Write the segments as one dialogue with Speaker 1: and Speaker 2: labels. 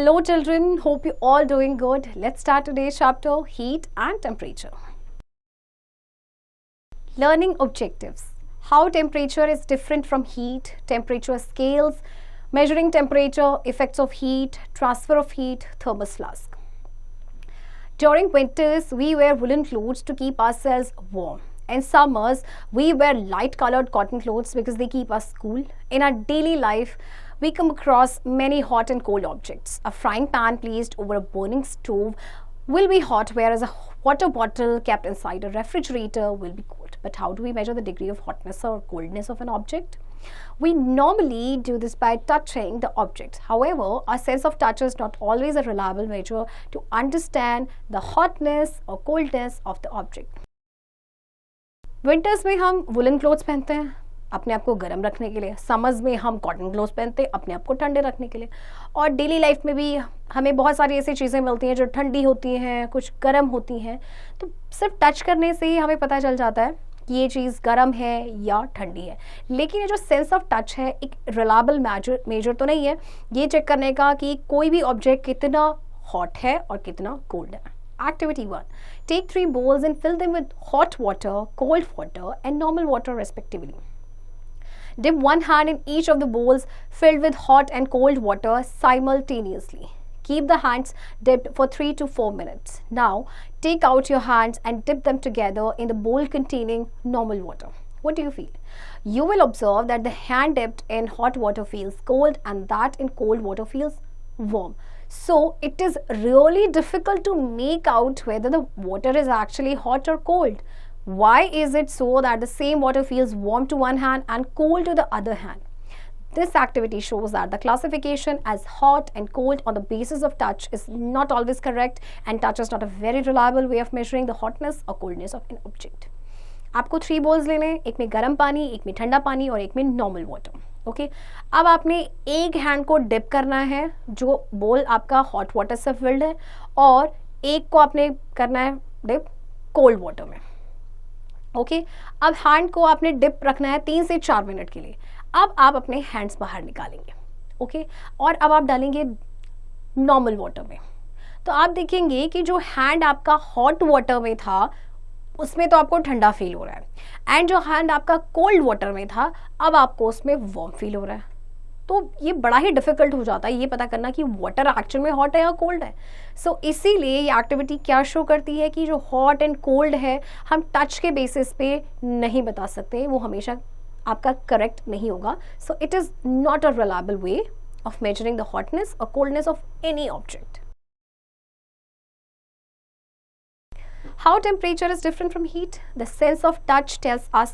Speaker 1: Hello children, hope you all doing good. Let's start today's chapter, heat and temperature. Learning objectives. How temperature is different from heat, temperature scales, measuring temperature, effects of heat, transfer of heat, thermos flask. During winters, we wear woolen clothes to keep ourselves warm. In summers, we wear light colored cotton clothes because they keep us cool. In our daily life, we come across many hot and cold objects. A frying pan placed over a burning stove will be hot, whereas a water bottle kept inside a refrigerator will be cold. But how do we measure the degree of hotness or coldness of an object? We normally do this by touching the object. However, our sense of touch is not always a reliable measure to understand the hotness or coldness of the object. Winters में हम woollen clothes पहनते हैं अपने आप को गर्म रखने के लिए, समर्स में हम कॉटन क्लोथ्स पहनते हैं अपने आप को ठंडे रखने के लिए, और डेली लाइफ में भी हमें बहुत सारी ऐसी चीज़ें मिलती हैं जो ठंडी होती हैं, कुछ गर्म होती हैं. तो सिर्फ टच करने से ही हमें पता चल जाता है कि ये चीज़ गर्म है या ठंडी है. लेकिन ये जो सेंस ऑफ टच है एक रिलायबल मेजर तो नहीं है ये चेक करने का कि कोई भी ऑब्जेक्ट कितना हॉट है और कितना कोल्ड है. Activity 1. Take 3 bowls and fill them with hot water, cold water and normal water respectively. Dip one hand in each of the bowls filled with hot and cold water simultaneously. Keep the hands dipped for 3 to 4 minutes. Now, take out your hands and dip them together in the bowl containing normal water. What do you feel? You will observe that the hand dipped in hot water feels cold and that in cold water feels warm. So it is really difficult to make out whether the water is actually hot or cold. Why is it so that the same water feels warm to one hand and cold to the other hand? This activity shows that the classification as hot and cold on the basis of touch is not always correct, and touch is not a very reliable way of measuring the hotness or coldness of an object. आपको 3 bowls लेने हैं, एक में गर्म पानी, एक में ठंडा पानी और एक में नॉर्मल वाटर. ओके अब आपने एक हैंड को डिप करना है जो बोल आपका हॉट वाटर से फिल्ड है, और एक को आपने करना है डिप कोल्ड वाटर में. ओके अब हैंड को आपने डिप रखना है 3 से 4 मिनट के लिए. अब आप अपने हैंड्स बाहर निकालेंगे. ओके और अब आप डालेंगे नॉर्मल वाटर में. तो आप देखेंगे कि जो हैंड आपका हॉट वाटर में था उसमें तो आपको ठंडा फील हो रहा है, एंड जो हैंड आपका कोल्ड वाटर में था अब आपको उसमें वार्म फील हो रहा है. तो ये बड़ा ही डिफिकल्ट हो जाता है ये पता करना कि वाटर एक्चुअल में हॉट है या कोल्ड है. सो इसीलिए ये एक्टिविटी क्या शो करती है कि जो हॉट एंड कोल्ड है हम टच के बेसिस पे नहीं बता सकते, वो हमेशा आपका करेक्ट नहीं होगा. So it is not a reliable way of measuring the hotness और coldness of any object. How temperature is different from heat? The sense of touch tells us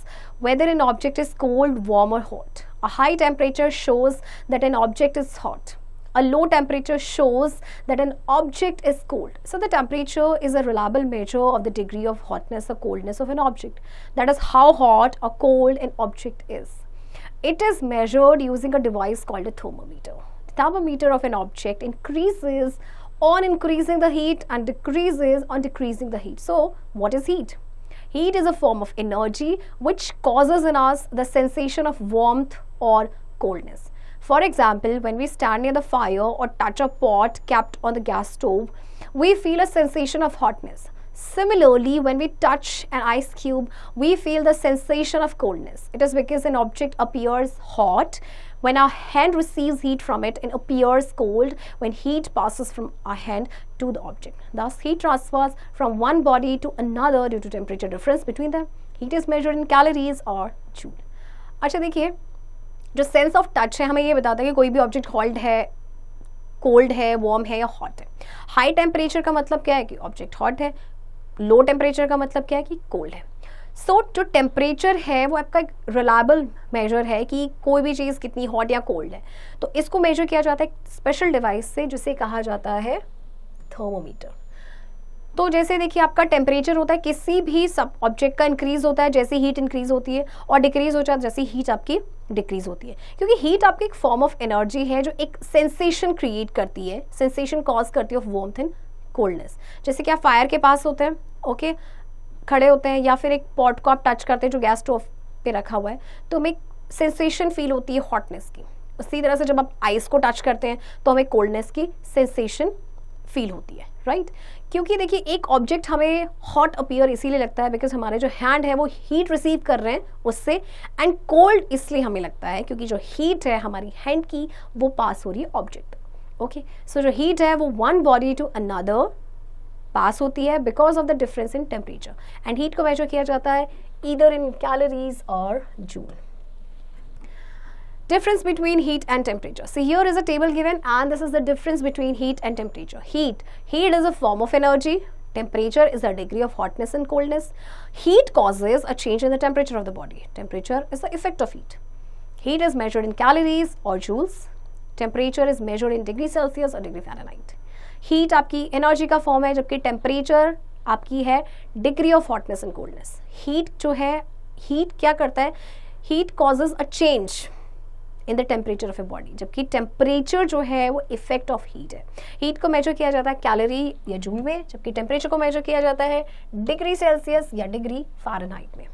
Speaker 1: whether an object is cold, warm or hot. A high temperature shows that an object is hot. A low temperature shows that an object is cold. So the temperature is a reliable measure of the degree of hotness or coldness of an object. That is how hot or cold an object is. It is measured using a device called a thermometer. The thermometer of an object increases on increasing the heat and decreases on decreasing the heat. So what is heat? Heat is a form of energy which causes in us the sensation of warmth or coldness. For example, when we stand near the fire or touch a pot kept on the gas stove, we feel a sensation of hotness. Similarly, when we touch an ice cube, we feel the sensation of coldness. It is because an object appears hot when our hand receives heat from it and appears cold when heat passes from our hand to the object. Thus, heat transfers from one body to another due to temperature difference between them. Heat is measured in calories or joule. अच्छा देखिए, जो sense of touch है हमें ये बताता है कि कोई भी ऑब्जेक्ट हॉट है, कोल्ड है, वार्म है या हॉट है. हाई टेम्परेचर का मतलब क्या है कि ऑब्जेक्ट हॉट है, लो टेम्परेचर का मतलब क्या है कि कोल्ड है. सो जो टेम्परेचर है वो आपका एक रिलायबल मेजर है कि कोई भी चीज़ कितनी हॉट या कोल्ड है. तो इसको मेजर किया जाता है एक स्पेशल डिवाइस से जिसे कहा जाता है थर्मोमीटर. तो जैसे देखिए आपका टेम्परेचर होता है किसी भी सब ऑब्जेक्ट का इंक्रीज होता है जैसे हीट इंक्रीज होती है, और डिक्रीज हो जाता है जैसे हीट आपकी डिक्रीज होती है, क्योंकि हीट आपकी एक फॉर्म ऑफ एनर्जी है जो एक सेंसेशन क्रिएट करती है, सेंसेशन कॉज करती है ऑफ वार्मथ एंड कोल्डनेस. जैसे कि आप फायर के पास होते हैं, ओके खड़े होते हैं, या फिर एक पॉट को आप टच करते हैं जो गैस स्टोव पे रखा हुआ है, तो हमें सेंसेशन फील होती है हॉटनेस की. उसी तरह से जब आप आइस को टच करते हैं तो हमें कोल्डनेस की सेंसेशन फील होती है, राइट? क्योंकि देखिए एक ऑब्जेक्ट हमें हॉट अपीयर इसीलिए लगता है बिकॉज हमारे जो हैंड है वो हीट रिसीव कर रहे हैं उससे, एंड कोल्ड इसलिए हमें लगता है क्योंकि जो हीट है हमारी हैंड की वो पास हो रही है ऑब्जेक्ट। ओके, सो जो हीट है वो वन बॉडी टू अनदर पास होती है because of the difference in temperature, and heat को मेजर किया जाता है ईदर इन कैलोरीज और joule. Difference between heat and temperature. So here is a table given and this is the difference between heat and temperature. Heat is a form of energy. Temperature is the degree of hotness and coldness. Heat causes a change in the temperature of the body. Temperature is the effect of heat. Heat is measured in calories or joules. Temperature is measured in degree Celsius or degree Fahrenheit. Heat आपकी energy का form है, जबकि temperature आपकी है degree of hotness and coldness. Heat जो है, heat क्या करता है? Heat causes a change in the temperature of a body, जबकि टेम्परेचर जो है वो इफेक्ट ऑफ हीट है। हीट को मेजर किया जाता है कैलोरी या जूल में, जबकि टेम्परेचर को मेजर किया जाता है डिग्री सेल्सियस या डिग्री फ़ारेनहाइट में।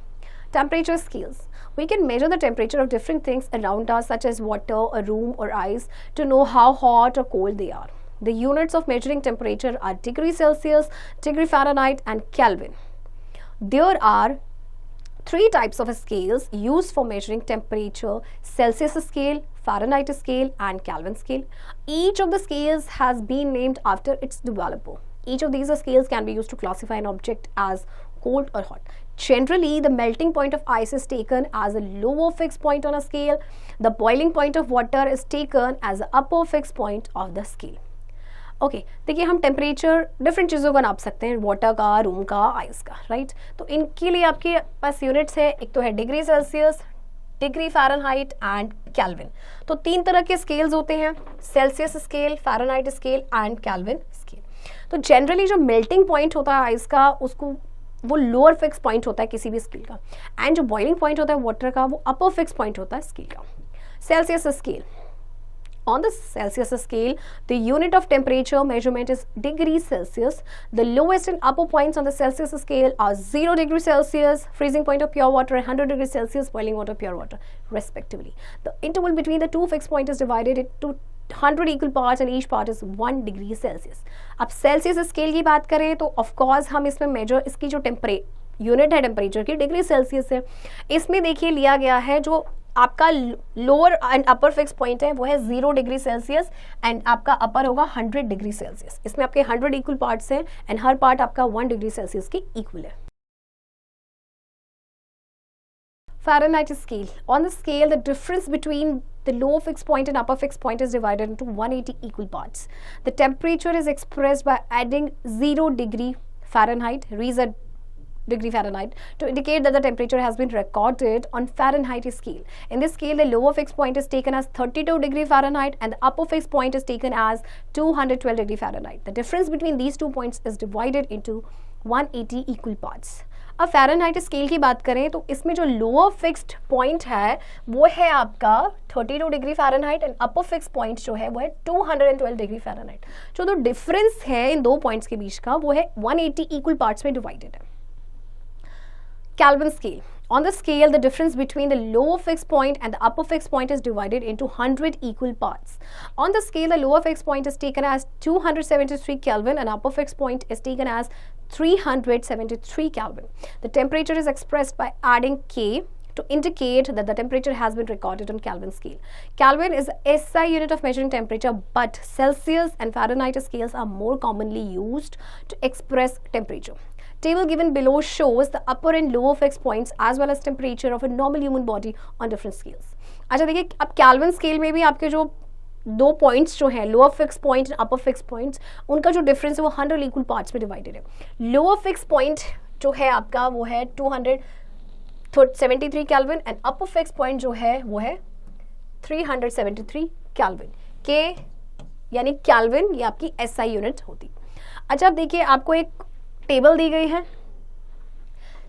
Speaker 1: Temperature scales, we can measure the temperature of different things around us such as water, a room or ice to know how hot or cold they are. The units of measuring temperature are degree Celsius, degree Fahrenheit and Kelvin. There are three types of scales used for measuring temperature: Celsius scale, Fahrenheit scale and Kelvin scale. Each of the scales has been named after its developer. Each of these scales can be used to classify an object as cold or hot. Generally, the melting point of ice is taken as a lower fixed point on a scale. The boiling point of water is taken as the upper fixed point of the scale. Okay, देखिए हम temperature different चीज़ों का नाप सकते हैं, water का, room का, ice का, राइट? तो इनके लिए आपके पास यूनिट्स है, एक तो है degree Celsius, degree Fahrenheit and kelvin. तो तीन तरह के स्केल्स होते हैं, Celsius scale, Fahrenheit scale and kelvin scale. तो जनरली जो मेल्टिंग पॉइंट होता है आइस का, उसको वो लोअर फिक्स पॉइंट होता है किसी भी स्केल का, एंड जो बॉइलिंग पॉइंट होता है वाटर का वो अपर फिक्स पॉइंट होता है स्केल का। Celsius scale, on the Celsius scale, the unit of temperature measurement is degree Celsius. The lowest and upper points on the Celsius scale are 0 degree Celsius, freezing point of pure water, and 100 degree Celsius, boiling water, pure water, respectively. The interval between the two fixed points is divided into 100 equal parts and each part is 1 degree Celsius. अब Celsius scale की बात करें तो of course हम इसमें measure इसकी जो unit है टेम्परेचर की डिग्री सेल्सियस है। इसमें देखिए लिया गया है जो आपका lower and upper fix point है वो है 0 डिग्री सेल्सियस एंड आपका अपर होगा 100 डिग्री सेल्सियस। इसमें आपके 100 इक्वल पार्ट्स हैं एंड हर पार्ट आपका 1 डिग्री सेल्सियस की इक्वल है। Fahrenheit scale. On the scale, the difference between the lower fixed point and upper fixed point is divided into 180 equal parts. The temperature is expressed by adding 0 degree Fahrenheit, reset degree Fahrenheit, to indicate that the temperature has been recorded on Fahrenheit scale. In this scale, the lower fixed point is taken as 32 degree Fahrenheit and the upper fixed point is taken as 212 degree Fahrenheit. The difference between these two points is divided into 180 equal parts. अब Fahrenheit scale की बात करें तो इसमें जो lower fixed point है वो है आपका 32 degree Fahrenheit and upper fix point जो है वो है 212 डिग्री फ़ारेनहाइट। जो तो डिफरेंस है इन दो पॉइंट्स के बीच का वो है 180 इक्वल पार्ट्स में डिवाइडेड है। Kelvin scale. On the scale, the difference between the lower fixed point and the upper fixed point is divided into 100 equal parts. On the scale, the lower fixed point is taken as 273 Kelvin and upper fixed point is taken as 373 Kelvin. The temperature is expressed by adding K to indicate that the temperature has been recorded on Kelvin scale. Kelvin is the SI unit of measuring temperature, but Celsius and Fahrenheit scales are more commonly used to express temperature. Table given below shows the upper and lower fixed points as well as temperature of a normal human body on different scales. अच्छा देखिए अब Kelvin scale में भी आपके जो दो points जो है lower fix point and upper fix points उनका जो डिफरेंस है वो 100 इक्वल पार्ट्स में डिवाइडेड है। लोअर फिक्स पॉइंट जो है आपका वो है 273 kelvin and upper fix point जो है वो है 373 केल्विन के यानी केल्विन ये आपकी एसआई यूनिट होती। अच्छा अब देखिए आपको एक टेबल दी गई है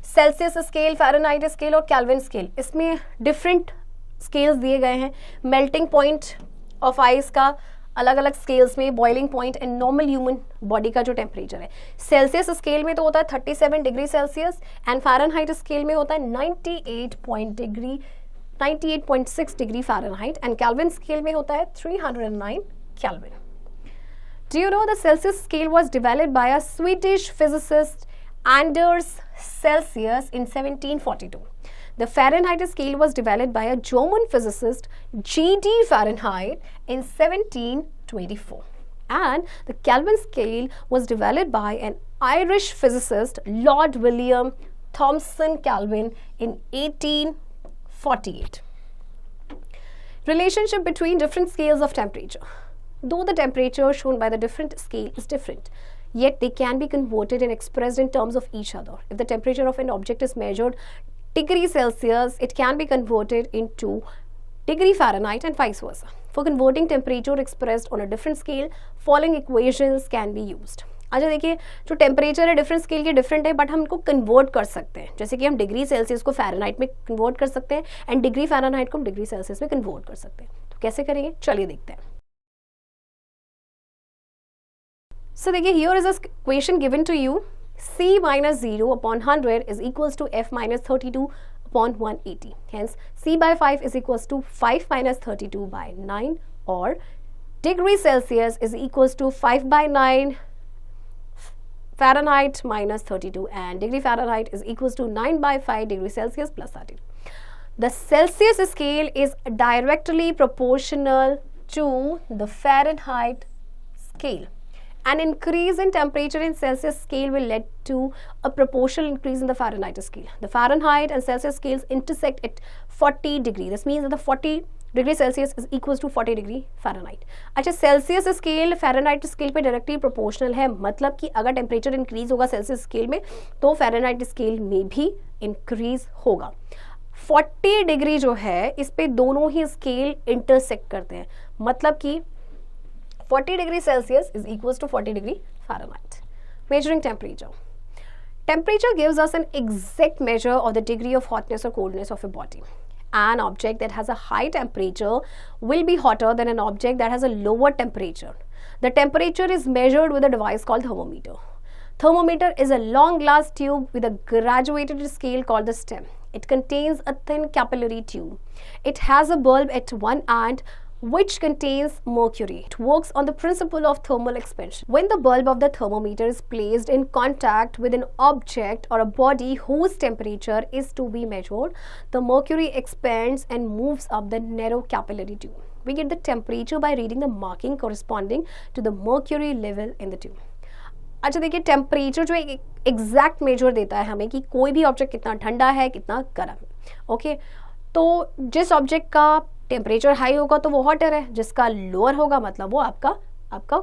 Speaker 1: सेल्सियस स्केल, फ़ारेनहाइट स्केल और केल्विन स्केल। इसमें डिफरेंट स्केल्स दिए गए हैं। मेल्टिंग पॉइंट ऑफ आइस का अलग अलग स्केल्स में, boiling point and normal human body का जो टेम्परेचर है सेल्सियस स्केल में तो होता है 37 degree Celsius and Fahrenheit scale में होता है 98 degree 98.6 degree Fahrenheit and kelvin scale में होता है 309 kelvin. Do you know the Celsius scale was developed by a Swedish physicist Anders Celsius in 1742. The Fahrenheit scale was developed by a German physicist G.D. Fahrenheit in 1724. And the Kelvin scale was developed by an Irish physicist Lord William Thomson Kelvin in 1848. Relationship between different scales of temperature. Though the temperature shown by the different scale is different, yet they can be converted and expressed in terms of each other. If the temperature of an object is measured degree Celsius, it can be converted into degree Fahrenheit and vice versa. For converting temperature expressed on a different scale, following equations can be used. अच्छा देखिए, जो temperature है different scale के different है, but हम इनको convert कर सकते हैं. जैसे कि हम डिग्री सेल्सियस को फ़ारेनहाइट में कन्वर्ट कर सकते हैं एंड डिग्री फ़ारेनहाइट को हम डिग्री सेल्सियस में कन्वर्ट कर सकते हैं. तो कैसे करेंगे, चलिए देखते हैं. So देखिए, here is a equation given to you. C minus 0 upon 100 is equals to F minus 32 upon 180. Hence, C by 5 is equals to 5 minus 32 by 9, or degree Celsius is equals to 5 by 9 Fahrenheit minus 32, and degree Fahrenheit is equals to 9 by 5 degree Celsius plus 32. The Celsius scale is directly proportional to the Fahrenheit scale. An increase in temperature in Celsius scale will lead to a proportional increase in the Fahrenheit scale. The Fahrenheit and Celsius scales intersect at 40 degree. This means that the 40 degree Celsius is equals to 40 degree Fahrenheit. अच्छा, Celsius scale Fahrenheit scale पे directly proportional है, मतलब कि अगर temperature increase होगा Celsius scale में तो Fahrenheit scale में भी इंक्रीज होगा. 40 डिग्री जो है इस पे दोनों ही स्केल इंटरसेक्ट करते हैं, मतलब कि 40 degree Celsius is equals to 40 degree Fahrenheit. Measuring temperature. Temperature gives us an exact measure of the degree of hotness or coldness of a body. An object that has a high temperature will be hotter than an object that has a lower temperature. The temperature is measured with a device called thermometer. Thermometer is a long glass tube with a graduated scale called the stem. It contains a thin capillary tube. It has a bulb at one end which contains mercury. It works on the principle of thermal expansion. When the bulb of the thermometer is placed in contact with an object or a body whose temperature is to be measured, the mercury expands and moves up the narrow capillary tube. We get the temperature by reading the marking corresponding to the mercury level in the tube. अच्छा देखिए, temperature जो एक exact major देता है हमें कि कोई भी ऑब्जेक्ट कितना ठंडा है कितना गर्म है. ओके, तो जिस ऑब्जेक्ट का टेम्परेचर हाई होगा तो वो हॉटर है, जिसका लोअर होगा मतलब वो आपका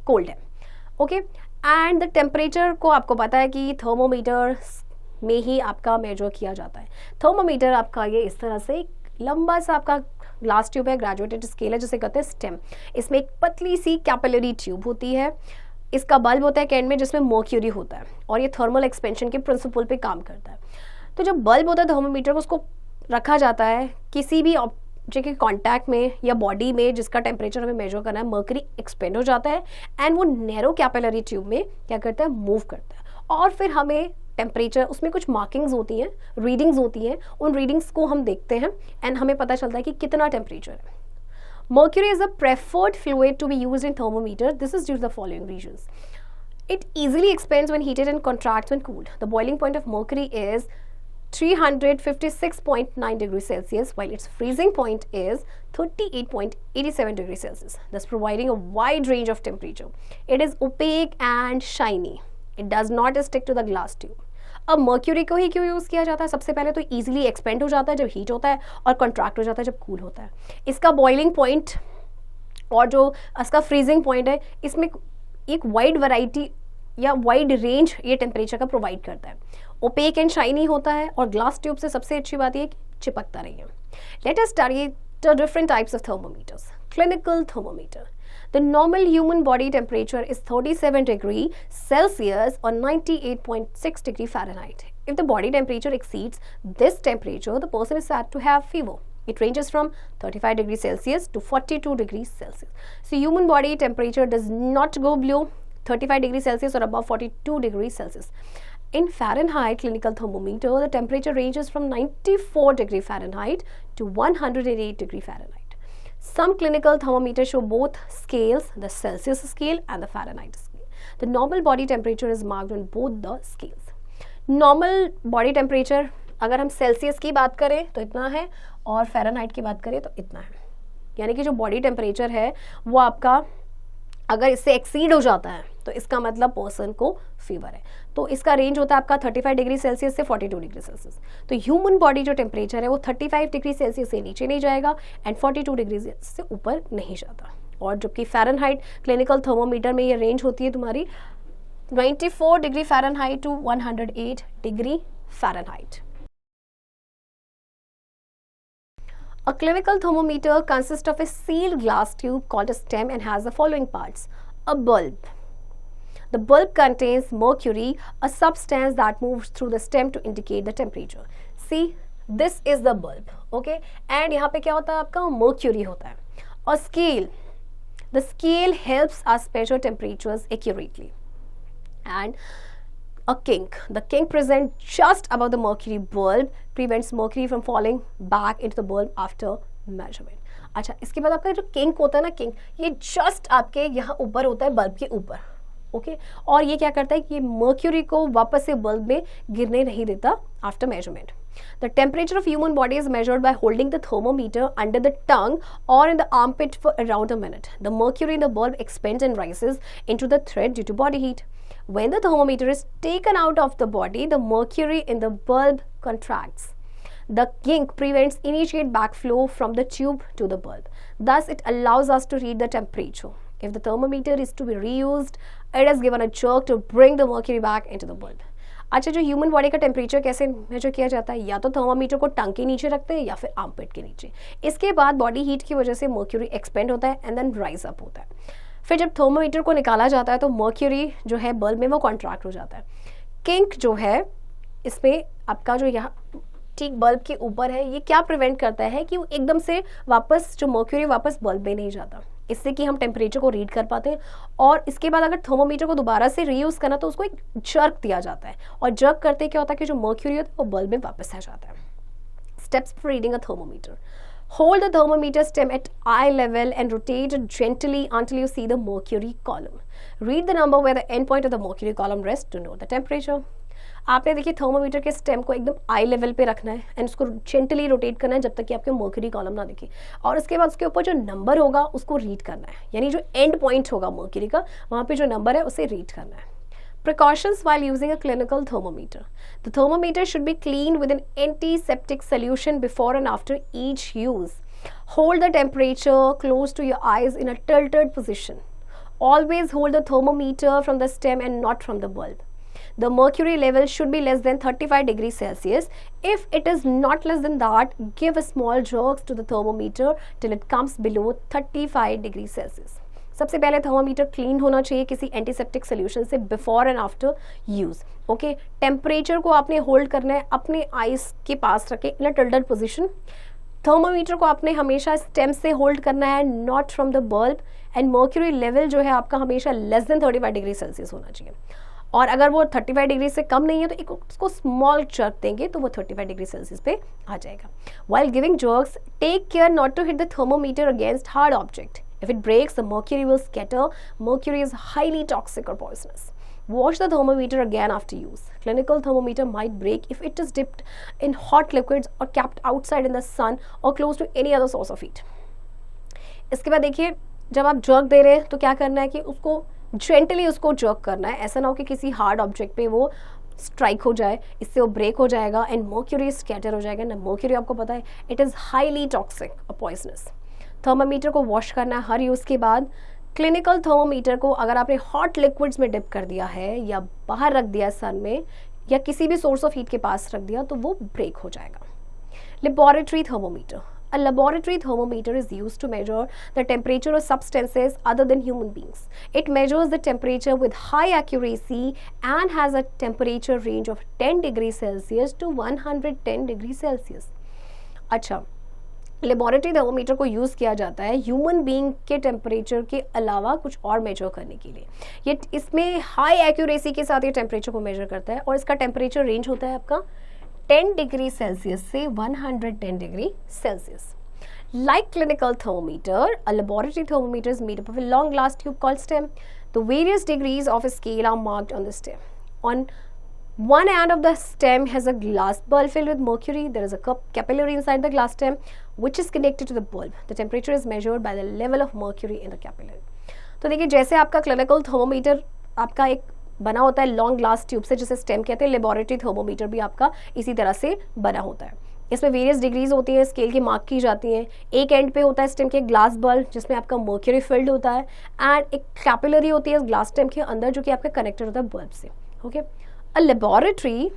Speaker 1: कोल्ड है. ओके, एंड द टेम्परेचर को आपको पता है कि थर्मोमीटर में ही आपका मेजर किया जाता है. थर्मोमीटर आपका ये इस तरह से एक लंबा सा आपका ग्लास ट्यूब है, ग्रेजुएटेड स्केल है, जिसे कहते हैं स्टेम. इसमें एक पतली सी कैपिलरी ट्यूब होती है, इसका बल्ब होता है कैंड में जिसमें मर्क्यूरी होता है, और ये थर्मल एक्सपेंशन के प्रिंसिपल पे काम करता है. तो जब बल्ब होता है थर्मोमीटर को, उसको रखा जाता है किसी भी ऑब्जेक्ट के कॉन्टैक्ट में या बॉडी में जिसका टेम्परेचर हमें मेजर करना है. मर्क्यूरी एक्सपेंड हो जाता है एंड वो नैरो कैपिलरी ट्यूब में क्या करता है, मूव करता है, और फिर हमें टेम्परेचर, उसमें कुछ मार्किंग्स होती हैं, रीडिंग्स होती हैं, उन रीडिंग्स को हम देखते हैं एंड हमें पता चलता है कि कितना टेम्परेचर है. Mercury is a preferred fluid to be used in thermometer. This is due to the following reasons. It easily expands when heated and contracts when cooled. The boiling point of mercury is 356.9 degrees Celsius, while its freezing point is 38.87 degrees Celsius, thus providing a wide range of temperature. It is opaque and shiny. It does not stick to the glass tube. अब mercury को ही क्यों use किया जाता है? सबसे पहले तो easily expand हो जाता है जब हीट होता है और कॉन्ट्रैक्ट हो जाता है जब कूल होता है. इसका बॉइलिंग पॉइंट और जो इसका फ्रीजिंग पॉइंट है, इसमें एक वाइड वैरायटी या वाइड रेंज ये टेम्परेचर का प्रोवाइड करता है. ओपेक एंड शाइनी होता है, और ग्लास ट्यूब से सबसे अच्छी बात ये चिपकता नहीं है. Let us study the different types of thermometers. Clinical thermometer. The normal human body temperature is 37 degree Celsius or 98.6 degree Fahrenheit. If the body temperature exceeds this temperature, the person is said to have fever. It ranges from 35 degrees Celsius to 42 degrees Celsius. So human body temperature does not go below 35 degrees Celsius or above 42 degrees Celsius. In Fahrenheit clinical thermometer, the temperature ranges from 94 degree Fahrenheit to 108 degree Fahrenheit. Some clinical thermometers show both scales, the Celsius scale and the Fahrenheit scale. The normal body temperature is marked on both the scales. Normal body temperature अगर हम Celsius की बात करें तो इतना है और Fahrenheit की बात करें तो इतना है. यानी कि जो बॉडी टेम्परेचर है वो आपका अगर इससे एक्सीड हो जाता है तो इसका मतलब पर्सन को फीवर है. तो इसका रेंज होता है आपका 35 डिग्री सेल्सियस से 42 डिग्री सेल्सियस. तो ह्यूमन बॉडी जो टेम्परेचर है वो 35 डिग्री सेल्सियस से नीचे नहीं जाएगा एंड 42 डिग्री से ऊपर नहीं जाता. और जबकि फ़ारेनहाइट क्लिनिकल थर्मोमीटर में ये रेंज होती है तुम्हारी 94 degree Fahrenheit to 108 degree Fahrenheit. A clinical thermometer consists of a sealed glass tube called a stem and has the following parts. A bulb. The bulb contains mercury, a substance that moves through the stem to indicate the temperature. See, this is the bulb. Okay? And यहाँ पे क्या होता है आपका mercury होता है. A scale. The scale helps us measure temperatures accurately. And a kink. The kink present just above the mercury bulb prevents mercury from falling back into the bulb after measurement. अच्छा, इसके बाद आपका जो kink होता है ना, kink ये just आपके यहाँ ऊपर होता है बल्ब के ऊपर. ओके और ये क्या करता है कि मर्क्यूरी को वापस से बल्ब में गिरने नहीं देता after measurement. The temperature of human body is measured by holding the thermometer under the tongue or in the armpit for around a minute. The mercury in the bulb expands and rises into the thread due to body heat. When the thermometer is taken out of the body, the mercury in the bulb contracts. The kink prevents initiate backflow from the tube to the bulb. Thus, it allows us to read the temperature. If the thermometer is to be reused, it is given a jerk to bring the mercury back into the bulb. अच्छा, जो human body का temperature कैसे major किया जाता है, या तो thermometer को टंग के नीचे रखते हैं या फिर आर्मपिट के नीचे. इसके बाद बॉडी हीट की वजह से मर्क्यूरी एक्सपेंड होता है एंड देन राइज अप होता है. फिर जब थर्मामीटर को निकाला जाता है तो मर्क्यूरी जो है बल्ब में वो कॉन्ट्रैक्ट हो जाता है. किंक जो है इसमें आपका जो यहाँ ठीक बल्ब के ऊपर है, ये क्या प्रिवेंट करता है कि वो एकदम से वापस जो मर्क्यूरी वापस बल्ब में नहीं जाता, इससे कि हम टेम्परेचर को रीड कर पाते हैं. और इसके बाद अगर थर्मोमीटर को दोबारा से रीयूज़ करना तो उसको एक जर्क दिया जाता है, और जर्क करते क्या होता है कि जो मर्क्यूरी होता है वो बल्ब में वापस आ जाता है. Steps for reading a thermometer. Hold the thermometer stem at eye level and rotate it gently until you see the mercury column. Read the number where the end point of the mercury column rests to know the temperature. आपने देखिए thermometer के stem को एकदम आई level पे रखना है and उसको gently rotate करना है जब तक कि आपके मर्क्यूरी कॉलम ना दिखे, और उसके बाद उसके ऊपर जो नंबर होगा उसको रीड करना है. यानी जो एंड पॉइंट होगा मर्क्यूरी का वहाँ पे जो नंबर है उसे रीड करना है. Precautions while using a clinical thermometer. The thermometer should be cleaned with an antiseptic solution before and after each use. Hold the temperature close to your eyes in a tilted position. Always hold the thermometer from the stem and not from the bulb. The mercury level should be less than 35 degrees Celsius. If it is not less than that, give a small jerks to the thermometer till it comes below 35 degrees Celsius. सबसे पहले thermometer clean होना चाहिए किसी antiseptic solution से before and after use. Okay, temperature को आपने hold करना है अपने आइस के पास रखे इन अ टिल्टेड पोजीशन. थर्मोमीटर को आपने हमेशा स्टेम से होल्ड करना है, not from the bulb. And mercury level जो है आपका हमेशा लेस देन 35 डिग्री सेल्सियस होना चाहिए, और अगर वो 35 डिग्री से कम नहीं है तो एक उसको स्मॉल जर्क देंगे तो वो 35 डिग्री सेल्सियस पे आ जाएगा. While giving jerks, take care not to hit the thermometer against hard object. If it breaks, the mercury will scatter. Mercury is highly toxic or poisonous. Wash the thermometer again after use. Clinical thermometer might break if it is dipped in hot liquids or kept outside in the sun or close to any other source of heat. इसके बाद देखिए, जब आप jerk दे रहे हैं तो क्या करना है कि उसको जेंटली उसको जर्क करना है. ऐसा ना हो कि किसी हार्ड ऑब्जेक्ट पे वो स्ट्राइक हो जाए, इससे वो ब्रेक हो जाएगा एंड मर्क्यूरी स्कैटर हो जाएगा. ना मर्क्यूरी आपको पता है इट इज़ हाईली टॉक्सिक और पॉइजनस. थर्मोमीटर को वॉश करना है हर यूज़ के बाद. क्लिनिकल थर्मोमीटर को अगर आपने हॉट लिक्विड्स में डिप कर दिया है या बाहर रख दिया सन में या किसी भी सोर्स ऑफ हीट के पास रख दिया तो वो ब्रेक हो जाएगा. Laboratory thermometer. A laboratory thermometer is used to measure the temperature of substances other than human beings. It measures the temperature with high accuracy and has a temperature range of 10 degrees Celsius to 110 degrees Celsius. अच्छा, laboratory thermometer को use किया जाता है human being के temperature के अलावा कुछ और मेजर करने के लिए। ये इसमें हाई एक्यूरेसी के साथ ये टेम्परेचर को मेजर करता है और इसका टेम्परेचर रेंज होता है आपका 10 डिग्री सेल्सियस से 110 degree Celsius. Like clinical thermometer, a laboratory thermometer is made up of a long glass tube called stem. The various degrees of a scale are marked on the stem. On one end of the stem has a glass bulb filled with mercury. There is a capillary inside the glass stem which is connected to the bulb. The temperature is measured by the level of mercury in the capillary. तो देखिए जैसे आपका clinical thermometer आपका एक बना होता है long glass tube से जिसे स्टेम कहते हैं, लेबोरेटरी थर्मोमीटर भी आपका इसी तरह से बना होता है। इसमें वेरियस डिग्रीज होती हैं, स्केल की मार्क की जाती हैं। एक एंड पे होता है स्टेम के ग्लास बल्ब जिसमें आपका मर्क्यूरी फिल्ड होता है एंड एक कैपिलरी होती है ग्लास स्टेम के अंदर जो कि आपका कनेक्टेड होता है बल्ब से। Okay, a laboratory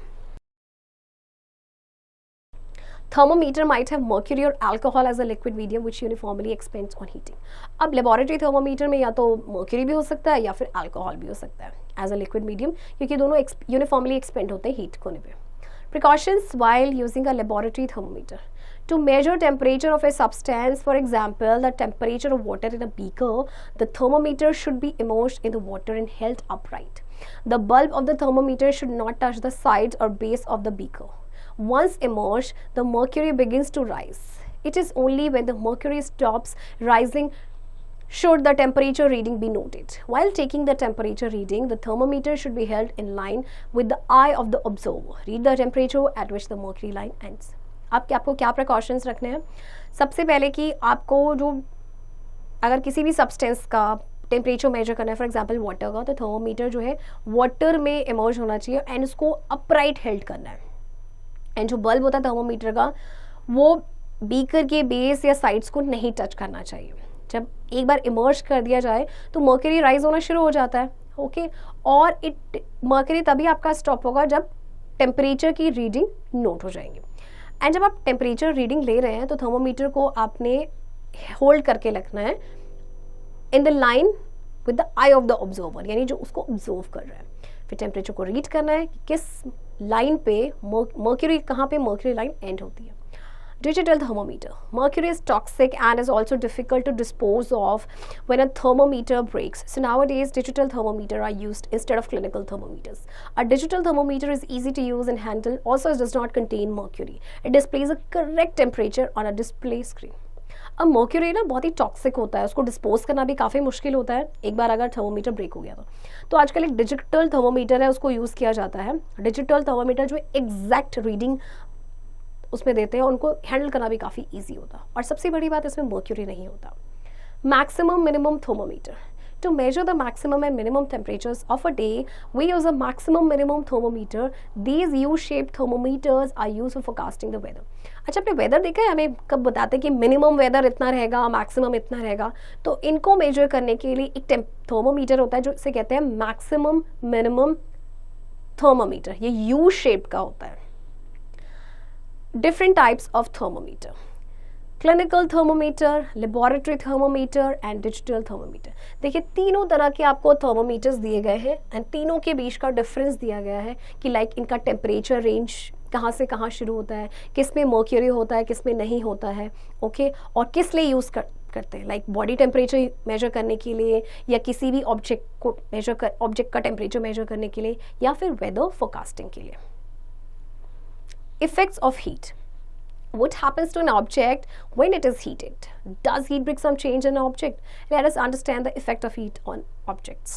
Speaker 1: thermometer might have mercury or alcohol as a liquid medium which uniformly expands on heating. अब लेबोरेटरी थर्मोमीटर में या तो मर्क्यूरी भी हो सकता है या फिर अल्कोहल भी हो सकता है एज अ लिक्विड मीडियम, क्योंकि दोनों यूनिफॉर्मली एक्सपेंड होते हैं हीट होने पे। Precautions while using a laboratory thermometer. To measure temperature of a substance, for example, the temperature of water in a beaker, the thermometer should be immersed in the water and held upright. The bulb of the thermometer should not touch the sides or base of the beaker. Once immersed, the mercury begins to rise. It is only when the mercury stops rising should the temperature reading be noted. While taking the temperature reading, the thermometer should be held in line with the eye of the observer. Read the temperature at which the mercury line ends. आपको क्या precautions रखने हैं? सबसे पहले कि आपको जो अगर किसी भी सब्सटेंस का टेम्परेचर मेजर करना है, फॉर एग्जांपल वाटर का, तो थर्मोमीटर जो है वाटर में इमर्ज होना चाहिए एंड उसको अपराइट हेल्ड करना है। एंड जो बल्ब होता है थर्मोमीटर का वो बीकर के बेस या साइड्स को नहीं टच करना चाहिए। जब एक बार इमर्ज कर दिया जाए तो मर्क्यूरी राइज होना शुरू हो जाता है। ओके, और मर्क्यूरी तभी आपका स्टॉप होगा जब टेम्परेचर की रीडिंग नोट हो जाएंगे। एंड जब आप टेम्परेचर रीडिंग ले रहे हैं तो थर्मोमीटर को आपने होल्ड करके रखना है in the line with the I of the observer, यानी जो उसको ऑब्जर्व कर रहा है। फिर टेम्परेचर को रीड करना है कि किस लाइन पे मर्क्यूरी, कहाँ पे मर्क्यूरी लाइन एंड होती है। Digital thermometer. Mercury is toxic and is also difficult to dispose of when a thermometer breaks. So nowadays, digital thermometer are used instead of clinical thermometers. A digital thermometer is easy to use and handle. Also, it does not contain mercury. It displays a correct temperature on a display screen. अब mercury ना बहुत ही toxic होता है, उसको dispose करना भी काफ़ी मुश्किल होता है एक बार अगर थर्मोमीटर ब्रेक हो गया तो आजकल एक डिजिटल थर्मोमीटर है उसको यूज़ किया जाता है। डिजिटल थर्मोमीटर जो एग्जैक्ट रीडिंग उसमें देते हैं उनको हैंडल करना भी काफ़ी इजी होता। और सबसे बड़ी बात इसमें मर्क्यूरी नहीं होता। Maximum minimum thermometer. To measure the maximum and minimum temperatures of a day, we use a maximum minimum thermometer. These U-shaped thermometers are used for forecasting the weather. अच्छा, आपने वेदर देखा है? हमें कब बताते हैं कि मिनिमम वेदर इतना रहेगा, मैक्सिमम इतना रहेगा, तो इनको मेजर करने के लिए एक थर्मोमीटर होता है जो इसे कहते हैं मैक्सिमम मिनिमम थर्मोमीटर। ये यू शेप का होता है। Different types of thermometer: clinical thermometer, laboratory thermometer and digital thermometer. देखिए तीनों तरह के आपको थर्मोमीटर्स दिए गए हैं एंड तीनों के बीच का डिफरेंस दिया गया है कि लाइक इनका टेम्परेचर रेंज कहाँ से कहाँ शुरू होता है, किस में मर्क्यूरी होता है, किस में नहीं होता है, ओके, और किस लिए यूज़ करते हैं, लाइक बॉडी टेम्परेचर मेजर करने के लिए या किसी भी ऑब्जेक्ट को ऑब्जेक्ट का टेम्परेचर मेजर करने के लिए या फिर वेदर फोरकास्टिंग के लिए। Effects of heat. What happens to an object when it is heated? Does heat bring some change in an object? Let us understand the effect of heat on objects.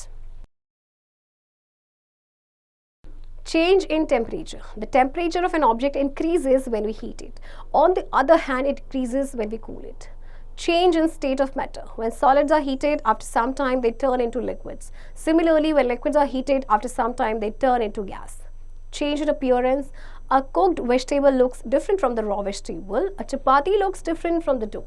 Speaker 1: Change in temperature. The temperature of an object increases when we heat it. On the other hand, it decreases when we cool it. Change in state of matter. When solids are heated, after some time they turn into liquids. Similarly, when liquids are heated, after some time they turn into gas. Change in appearance. A cooked vegetable looks different from the raw vegetable. A chapati looks different from the dough.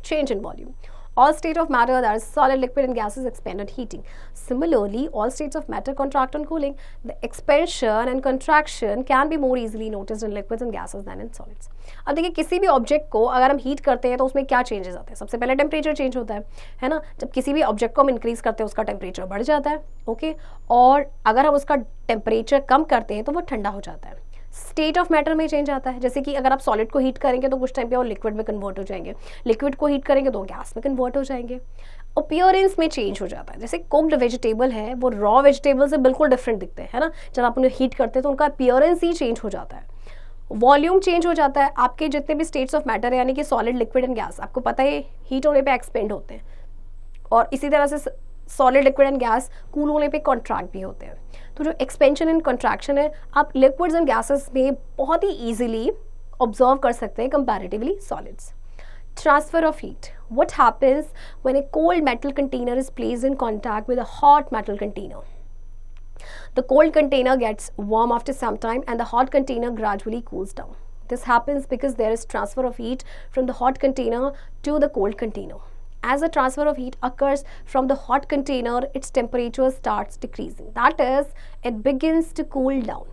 Speaker 1: Change in volume. All state of matter, that is solid, liquid and gases, expand on heating. Similarly, all states of matter contract on cooling. The expansion and contraction can be more easily noticed in liquids and gases than in solids. अब देखिए किसी भी object को अगर हम heat करते हैं तो उसमें क्या चेंजेस आते हैं? सबसे पहले टेम्परेचर चेंज होता है ना? जब किसी भी ऑब्जेक्ट को हम इंक्रीज करते हैं उसका टेम्परेचर बढ़ जाता है, ओके, और अगर हम उसका टेम्परेचर कम करते हैं तो वो ठंडा हो जाता है। स्टेट ऑफ मैटर में चेंज आता है, जैसे कि अगर आप सॉलिड को हीट करेंगे तो कुछ टाइम पे वो लिक्विड में कन्वर्ट हो जाएंगे, लिक्विड को हीट करेंगे तो गैस में कन्वर्ट हो जाएंगे। अपीयरेंस में चेंज हो जाता है, जैसे कुक्ड वेजिटेबल है वो रॉ वेजिटेबल से बिल्कुल डिफरेंट दिखते हैं, है ना, जब आप उन्हें हीट करते हैं तो उनका अपीयरेंस ही चेंज हो जाता है, वॉल्यूम चेंज हो जाता है। आपके जितने भी स्टेट्स ऑफ मैटर है यानी कि सॉलिड, लिक्विड एंड गैस, आपको पता है हीट होने पे एक्सपेंड होते हैं, और इसी तरह से solid, liquid and gas cool होने पे कॉन्ट्रैक्ट भी होते हैं। तो जो एक्सपेंशन एंड कॉन्ट्रैक्शन है आप लिक्विड्स एंड गैसेस में बहुत ही ईजिली ऑब्जर्व कर सकते हैं comparatively solids. Transfer of heat. What happens when a cold metal container is placed in contact with a hot metal container? The cold container gets warm after some time and the hot container gradually cools down. This happens because there is transfer of heat from the hot container to the cold container. As the transfer of heat occurs from the hot container, its temperature starts decreasing. That is, it begins to cool down.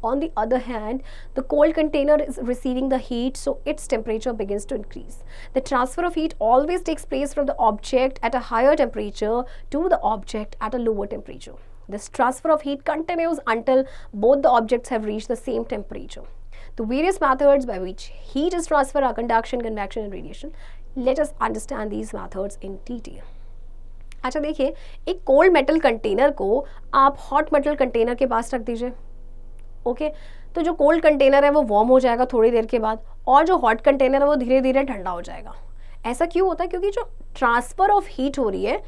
Speaker 1: On the other hand, the cold container is receiving the heat, so its temperature begins to increase. The transfer of heat always takes place from the object at a higher temperature to the object at a lower temperature. This transfer of heat continues until both the objects have reached the same temperature. The various methods by which heat is transferred are conduction, convection and radiation. Let us understand these methods in detail. अच्छा देखिए, एक cold metal container को आप hot metal container के पास रख दीजिए, okay तो जो कोल्ड कंटेनर है वो वार्म हो जाएगा थोड़ी देर के बाद, और जो हॉट कंटेनर है वो धीरे धीरे ठंडा हो जाएगा। ऐसा क्यों होता है? क्योंकि जो ट्रांसफर ऑफ हीट हो रही है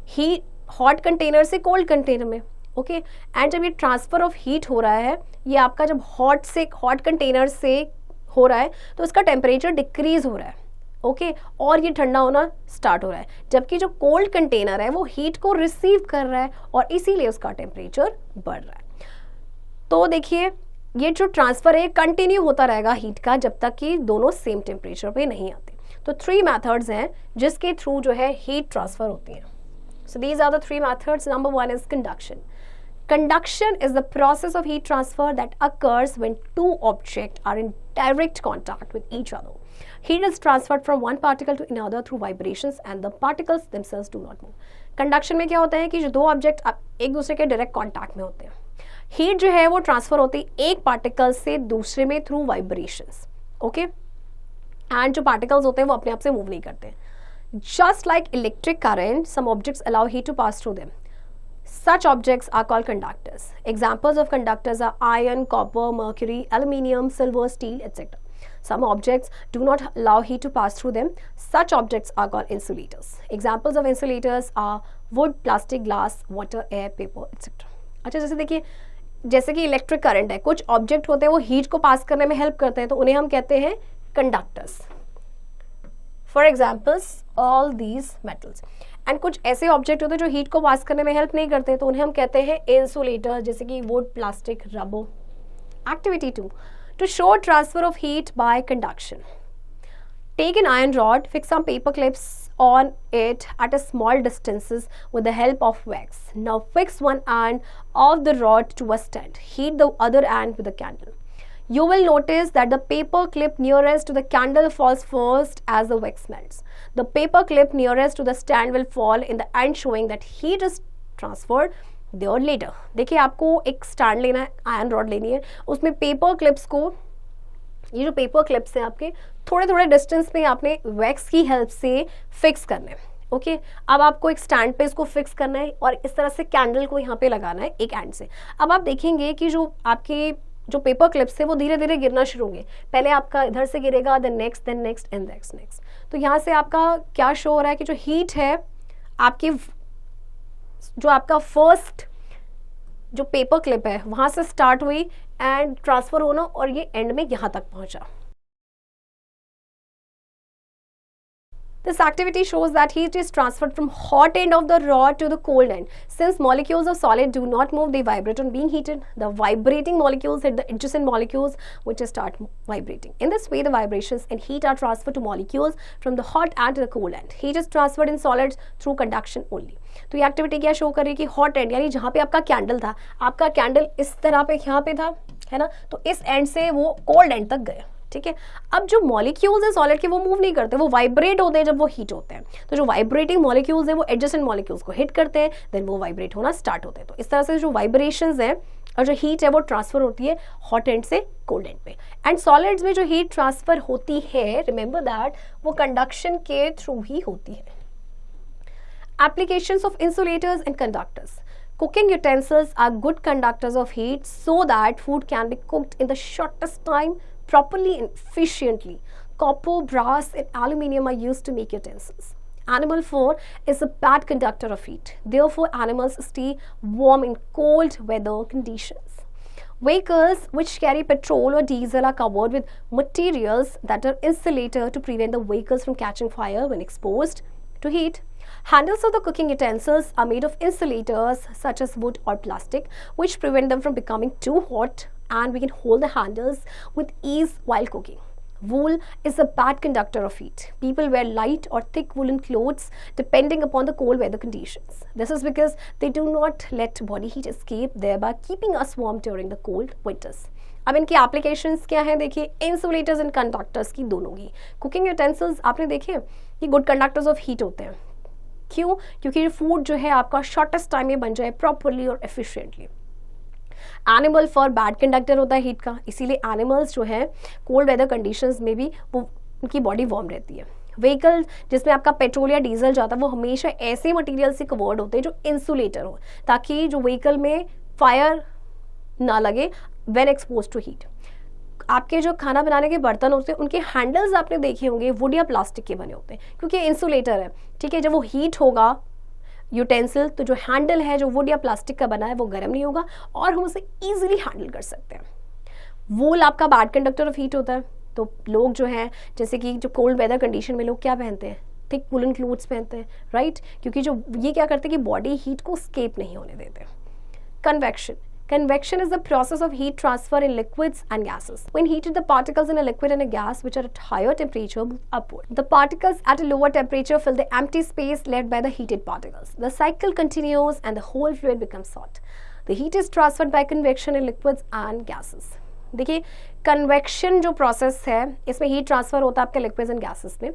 Speaker 1: हीट हॉट कंटेनर से कोल्ड कंटेनर में, ओके एंड जब ये ट्रांसफर ऑफ हीट हो रहा है, ये आपका जब हॉट कंटेनर से हो रहा है तो इसका टेम्परेचर डिक्रीज हो रहा है, ओके और ये ठंडा होना स्टार्ट हो रहा है, जबकि जो कोल्ड कंटेनर है वो हीट को रिसीव कर रहा है और इसीलिए उसका टेम्परेचर बढ़ रहा है। तो देखिए ये जो ट्रांसफर है कंटिन्यू होता रहेगा हीट का जब तक कि दोनों सेम टेम्परेचर पे नहीं आते। तो 3 मेथड्स हैं जिसके थ्रू जो है हीट ट्रांसफर होती है। So these are the 3 methods. Number 1 is conduction. Conduction is the process of heat transfer that occurs when two objects are in direct contact with each other. Heat is transferred from one particle to another through vibrations and the particles themselves do not move. Conduction में क्या होता है कि जो दो object एक दूसरे के डायरेक्ट कॉन्टैक्ट में होते हैं, हीट जो है वो ट्रांसफर होती है एक पार्टिकल से दूसरे में थ्रू वाइब्रेशंस, ओके एंड जो पार्टिकल्स होते हैं वो अपने आप से मूव नहीं करते। Just like electric current, some objects allow heat to pass through them. Such objects are called conductors. Examples of conductors are iron, copper, mercury, aluminium, silver, steel, etc. Some objects do not allow heat to pass through them. Such objects are called insulators. Examples of insulators are wood, plastic, glass, water, air, paper, etc. अच्छा जैसे देखिए, जैसे कि electric current है, कुछ object होते हैं वो हीट को पास करने में हेल्प करते हैं तो उन्हें हम कहते हैं conductors. For examples all these metals. And कुछ ऐसे ऑब्जेक्ट होते हैं जो हीट को पास करने में हेल्प नहीं करते तो उन्हें हम कहते हैं इंसुलेटर, जैसे कि wood, plastic, rubber. Activity 2, to show transfer of heat by conduction. Take an iron rod, fix some paper clips on it at a small distances with the help of wax. Now fix one end of the rod to a stand. Heat the other end with a candle. You will notice that the paper clip nearest to the candle falls first as the wax melts. The paper clip nearest to the stand will fall in the end, showing that heat is transferred there later. देखिए आपको एक stand लेना है, iron rod लेनी है, उसमें paper clips को, ये जो पेपर क्लिप्स हैं आपके थोड़े थोड़े डिस्टेंस पे आपने वैक्स की हेल्प से फिक्स करना है. ओके अब आपको एक स्टैंड पे इसको फिक्स करना है और इस तरह से कैंडल को यहाँ पे लगाना है एक एंड से. अब आप देखेंगे कि जो आपके जो पेपर क्लिप्स थे वो धीरे धीरे गिरना शुरू होंगे. पहले आपका इधर से गिरेगा, देन नेक्स्ट एंड नेक्स्ट. तो यहाँ से आपका क्या शो हो रहा है कि जो हीट है आपकी, जो आपका फर्स्ट जो पेपर क्लिप है वहां से स्टार्ट हुई एंड ट्रांसफर होना और ये एंड में यहाँ तक पहुंचा. This activity shows that heat is transferred from hot end of the rod to the cold end. Since molecules of solid do not move, they vibrate on being heated. The vibrating molecules hit the adjacent molecules which start vibrating. In this way, the vibrations and heat are transferred to molecules from the hot end to the cold end. Heat is transferred in solids through conduction only. तो ये activity क्या show कर रही है कि hot and यानी जहाँ पे आपका कैंडल था, आपका कैंडल इस तरह पे यहाँ पे था, है ना, तो इस एंड से वो कोल्ड एंड तक गए. ठीक है. अब जो मॉलिक्यूल्स हैं सॉलिड के वो मूव नहीं करते, वो वाइब्रेट होते हैं जब वो हीट होते हैं. तो जो वाइब्रेटिंग मॉलिक्यूल्स हैं वो एडजेसेंट मॉलिक्यूल्स को हिट करते हैं, देन वो वाइब्रेट होना स्टार्ट होते हैं. तो इस तरह से जो वाइब्रेशंस हैं और जो हीट है वो ट्रांसफर होती है हॉट एंड से कोल्ड एंड पे। एंड सॉलिड्स में जो हीट ट्रांसफर होती है, रिमेंबर दैट, वो कंडक्शन के थ्रू ही होती है। Applications of insulators and conductors. Cooking utensils are good conductors of heat so that food can be cooked in the shortest time, properly and efficiently. Copper, brass, and aluminium are used to make utensils. Animal fur is a bad conductor of heat. Therefore, animals stay warm in cold weather conditions. Vehicles which carry petrol or diesel are covered with materials that are insulator to prevent the vehicles from catching fire when exposed to heat. Handles of the cooking utensils are made of insulators such as wood or plastic, which prevent them from becoming too hot, and we can hold the handles with ease while cooking. Wool is a bad conductor of heat. People wear light or thick woolen clothes depending upon the cold weather conditions. This is because they do not let body heat escape, thereby keeping us warm during the cold winters. अब इनकी applications क्या हैं देखिए, insulators and conductors की दोनों की। Cooking utensils आपने देखे ये गुड कंडक्टर्स ऑफ हीट होते हैं। क्यों? क्योंकि फूड जो है आपका शॉर्टेस्ट टाइम में बन जाए प्रॉपरली और एफिशिएंटली। एनिमल फर बैड कंडक्टर होता है हीट का, इसीलिए एनिमल्स जो है कोल्ड वेदर कंडीशंस में भी वो उनकी बॉडी वार्म रहती है। व्हीकल जिसमें आपका पेट्रोल या डीजल जाता है वो हमेशा ऐसे मटेरियल से कवर्ड होते हैं जो इंसुलेटर हो, ताकि जो व्हीकल में फायर ना लगे व्हेन एक्सपोज टू हीट। आपके जो खाना बनाने के बर्तन होते हैं उनके हैंडल्स आपने देखे होंगे वुड या प्लास्टिक के बने होते हैं, क्योंकि इंसुलेटर है, ठीक है। जब वो हीट होगा यूटेंसिल तो जो हैंडल है जो वुड या प्लास्टिक का बना है वो गर्म नहीं होगा और हम उसे ईजिली हैंडल कर सकते हैं। वूल आपका बैड कंडक्टर ऑफ हीट होता है, तो लोग जो है जैसे कि जो कोल्ड वेदर कंडीशन में लोग क्या पहनते हैं, थिक वुलन क्लोथ्स पहनते हैं, राइट, क्योंकि जो ये क्या करते हैं कि बॉडी हीट को स्केप नहीं होने देते। Convection. Convection is the process of heat transfer in liquids and gases. When heated, the particles in a liquid and a gas which are at higher temperature move upward. The particles at a lower temperature fill the empty space left by the heated particles. The cycle continues and the whole fluid becomes hot. The heat is transferred by convection in liquids and gases. देखिए convection जो process है इसमें heat transfer होता है आपके liquids and gases में।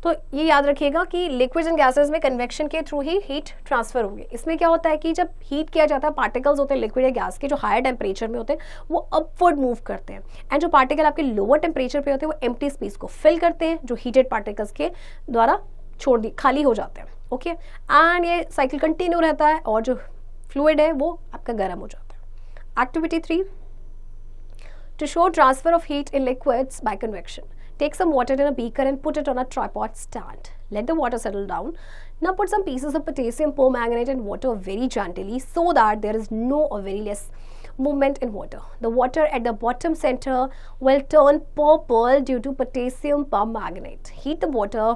Speaker 1: तो ये याद रखिएगा कि लिक्विड्स एंड गैसेस में कन्वेक्शन के थ्रू ही हीट ट्रांसफर होंगे। इसमें क्या होता है कि जब हीट किया जाता है पार्टिकल्स होते हैं लिक्विड या गैस के जो हायर टेम्परेचर में होते हैं वो अपवर्ड मूव करते हैं, एंड जो पार्टिकल आपके लोअर टेम्परेचर पे होते हैं वो एम्प्टी स्पेस को फिल करते हैं जो हीटेड पार्टिकल्स के द्वारा खाली हो जाते हैं। ओके, एंड ये साइकिल कंटिन्यू रहता है और जो फ्लूइड है वो आपका गर्म हो जाता है। Activity 3, to show transfer of heat in liquids by convection. Take some water in a beaker and put it on a tripod stand. Let the water settle down. Now put some pieces of potassium permanganate in water very gently so that there is no or very less movement in water. The water at the bottom center will turn purple due to potassium permanganate. Heat the water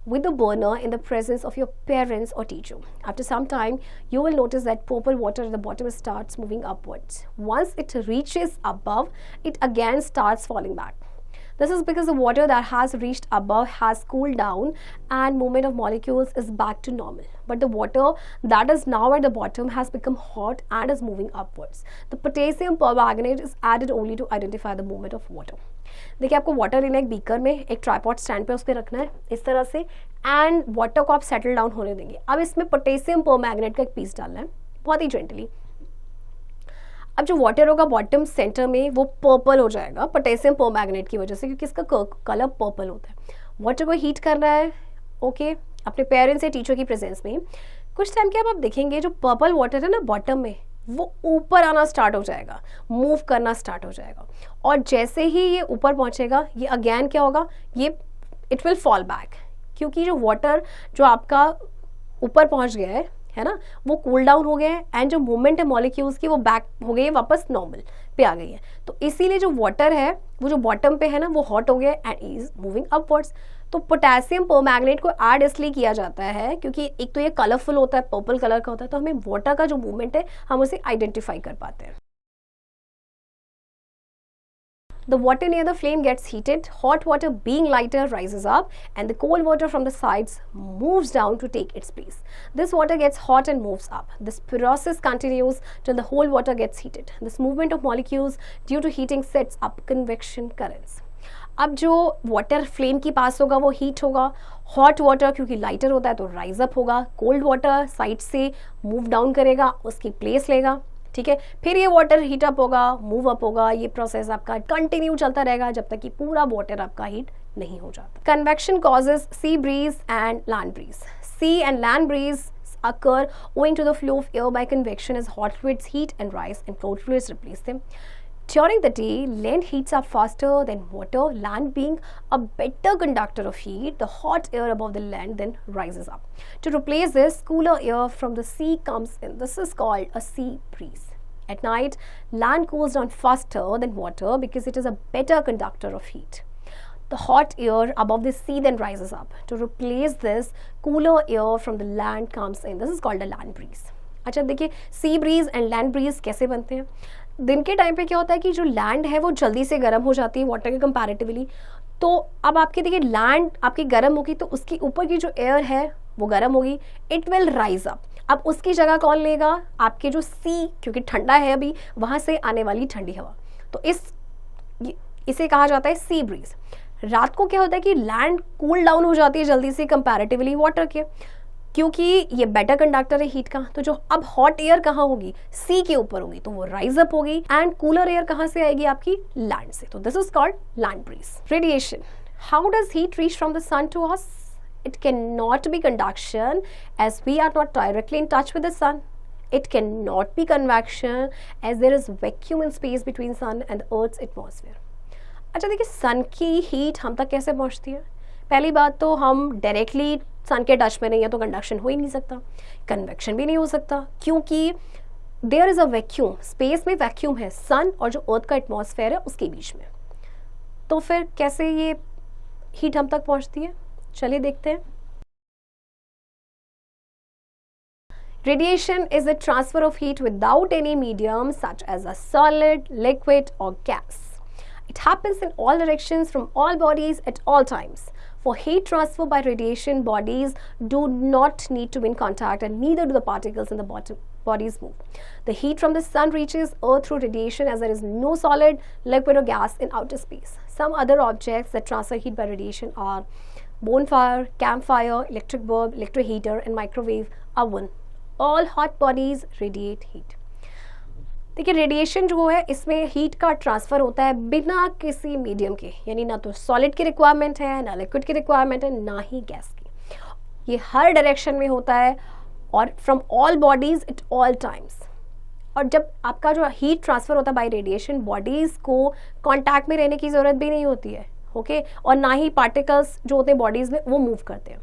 Speaker 1: with the burner in the presence of your parents or teacher. After some time, you will notice that purple water at the bottom starts moving upwards. Once it reaches above, it again starts falling back. This is because the water that has reached above has cooled down and movement of molecules is back to normal. But the water that is now at the bottom has become hot and is moving upwards. The potassium permanganate is added only to identify the movement of water. देखिए आपको water लेना है एक beaker में, एक tripod stand पे उस पर रखना है इस तरह से, एंड वाटर को आप सेटल डाउन होने देंगे। अब इसमें पोटेशियम परमैंगनेट का एक पीस डालना है बहुत ही जेंटली। अब जो वाटर होगा बॉटम सेंटर में वो पर्पल हो जाएगा पोटेशियम परमैंगनेट की वजह से, क्योंकि इसका कलर पर्पल होता है। वाटर को हीट करना है, ओके, अपने पेरेंट्स या टीचर की प्रेजेंस में। कुछ टाइम के अब आप देखेंगे जो पर्पल वाटर है ना बॉटम में वो ऊपर आना स्टार्ट हो जाएगा, मूव करना स्टार्ट हो जाएगा, और जैसे ही ये ऊपर पहुंचेगा ये अगेन क्या होगा, ये इट विल फॉल बैक, क्योंकि जो वाटर जो आपका ऊपर पहुंच गया है ना वो कूल डाउन हो गया है, एंड जो मूवमेंट है मॉलिक्यूल्स की वो बैक हो गई है, वापस नॉर्मल पे आ गई है। तो इसीलिए जो वाटर है वो जो बॉटम पे है ना वो हॉट हो गया एंड इज मूविंग अपवर्ड्स। तो पोटेशियम परमैंगनेट को ऐड इसलिए किया जाता है क्योंकि एक तो ये कलरफुल होता है, पर्पल कलर का होता है, तो हमें वाटर का जो मूवमेंट है हम उसे आइडेंटिफाई कर पाते हैं। The water near the flame gets heated, hot water being lighter rises up and the cold water from the sides moves down to take its place. This water gets hot and moves up. This process continues till the whole water gets heated. This movement of molecules due to heating sets up convection currents. अब जो water flame के पास होगा वो heat होगा, hot water क्योंकि lighter होता है तो राइज अप होगा, कोल्ड वाटर साइड से मूव डाउन करेगा, उसकी प्लेस लेगा, ठीक है, फिर ये वाटर हीट अप होगा, मूव अप होगा, ये प्रोसेस आपका कंटिन्यू चलता रहेगा जब तक कि पूरा वाटर आपका हीट नहीं हो जाता. Convection causes sea breeze and land breeze. Sea and land breeze occur owing to the flow of air by convection as hot fluids heat and rise and cold fluids replace them. During the day, land heats up faster than water, land being a better conductor of heat. The hot air above the land then rises up. To replace this, cooler air from the sea comes in. This is called a sea breeze. At night, land cools down faster than water because it is a better conductor of heat. The hot air above the sea then rises up. To replace this, cooler air from the land comes in. This is called a land breeze. अच्छा देखिए, सी breeze and land bridge कैसे बनते हैं. दिन के time पे क्या होता है कि जो लैंड है वो जल्दी से गर्म हो जाती है वाटर के कंपैरेटिवली. तो अब आपके देखिए लैंड आपकी गर्म होगी तो उसके ऊपर की जो एयर है वो गर्म होगी, इट विल राइज अप. अब उसकी जगह कौन लेगा, आपके जो सी, क्योंकि ठंडा है अभी, वहाँ से आने वाली ठंडी हवा. तो इसे कहा जाता है सी ब्रीज. रात को क्या होता है कि लैंड कूल डाउन हो जाती है जल्दी से कंपैरेटिवली वाटर के, क्योंकि ये बेटर कंडक्टर है हीट का. तो जो अब हॉट एयर कहाँ होगी, सी के ऊपर होगी, तो वो राइज अप होगी. एंड कूलर एयर कहाँ से आएगी, आपकी लैंड से. तो this is called land breeze. Radiation. How does heat reach from the sun to us? It cannot be conduction as we are not directly in touch with the sun. It cannot be convection as there is vacuum in space between sun and the earth's atmosphere. अच्छा देखिए, सन की heat हम तक कैसे पहुंचती है. पहली बात तो हम डायरेक्टली सन के टच में नहीं है तो कंडक्शन हो ही नहीं सकता, कन्वेक्शन भी नहीं हो सकता, क्योंकि there is a vacuum. Space में वैक्यूम है सन और जो अर्थ का एटमॉस्फेयर है उसके बीच में. तो फिर कैसे ये हीट हम तक पहुंचती है, चलिए देखते हैं. Radiation is the transfer of heat without any medium such as a solid, liquid or gas. It happens in all directions from all bodies at all times. For heat transfer by radiation, bodies do not need to be in contact and neither do the particles in the bodies move. The heat from the sun reaches Earth through radiation as there is no solid, liquid or gas in outer space. Some other objects that transfer heat by radiation are bonfire, campfire, electric bulb, electric heater and microwave oven. All hot bodies radiate heat. देखिए, radiation जो है इसमें heat का transfer होता है बिना किसी medium के, यानी ना तो सॉलिड की रिक्वायरमेंट है, ना लिक्विड की रिक्वायरमेंट है, ना ही गैस की. ये हर डायरेक्शन में होता है और from all bodies at all times. और जब आपका जो हीट ट्रांसफ़र होता है बाय रेडिएशन, बॉडीज़ को कॉन्टैक्ट में रहने की ज़रूरत भी नहीं होती है, ओके. और ना ही पार्टिकल्स जो होते हैं बॉडीज़ में वो मूव करते हैं.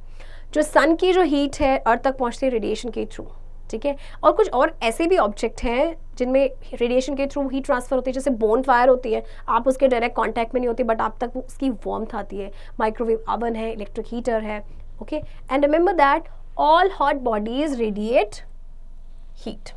Speaker 1: जो सन की जो हीट है अर्थ तक पहुँचती है रेडिएशन के थ्रू, ठीक है. और कुछ और ऐसे भी ऑब्जेक्ट हैं जिनमें रेडिएशन के थ्रू हीट ट्रांसफर होती है, जैसे बोन फायर होती है, आप उसके डायरेक्ट कांटेक्ट में नहीं होती बट आप तक उसकी वार्मथ आती है. माइक्रोवेव ओवन है, इलेक्ट्रिक हीटर है, okay. And remember that all hot bodies radiate heat.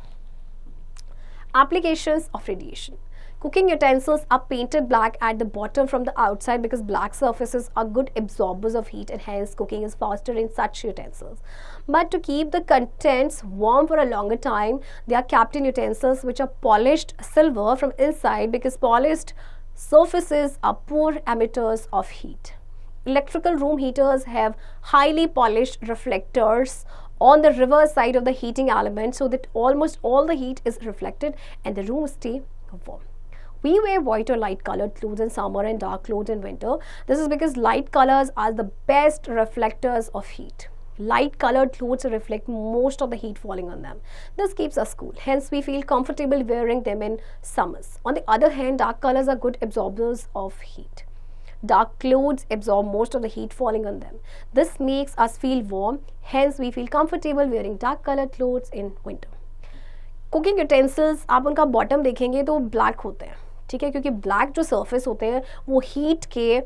Speaker 1: Applications of radiation. Cooking utensils are painted black at the bottom from the outside because black surfaces are good absorbers of heat and hence cooking is faster in such utensils. But to keep the contents warm for a longer time, they are kept in utensils which are polished silver from inside because polished surfaces are poor emitters of heat. Electrical room heaters have highly polished reflectors on the reverse side of the heating element so that almost all the heat is reflected and the room stay warm. We wear white or light colored clothes in summer and dark clothes in winter. This is because light colors are the best reflectors of heat. Light colored clothes reflect most of the heat falling on them. This keeps us cool. Hence, we feel comfortable wearing them in summers. On the other hand, dark colors are good absorbers of heat. Dark clothes absorb most of the heat falling on them. This makes us feel warm. Hence, we feel comfortable wearing dark colored clothes in winter. Cooking utensils, आप उनका bottom देखेंगे तो black होते हैं, ठीक है, क्योंकि black जो सरफेस होते हैं वो हीट के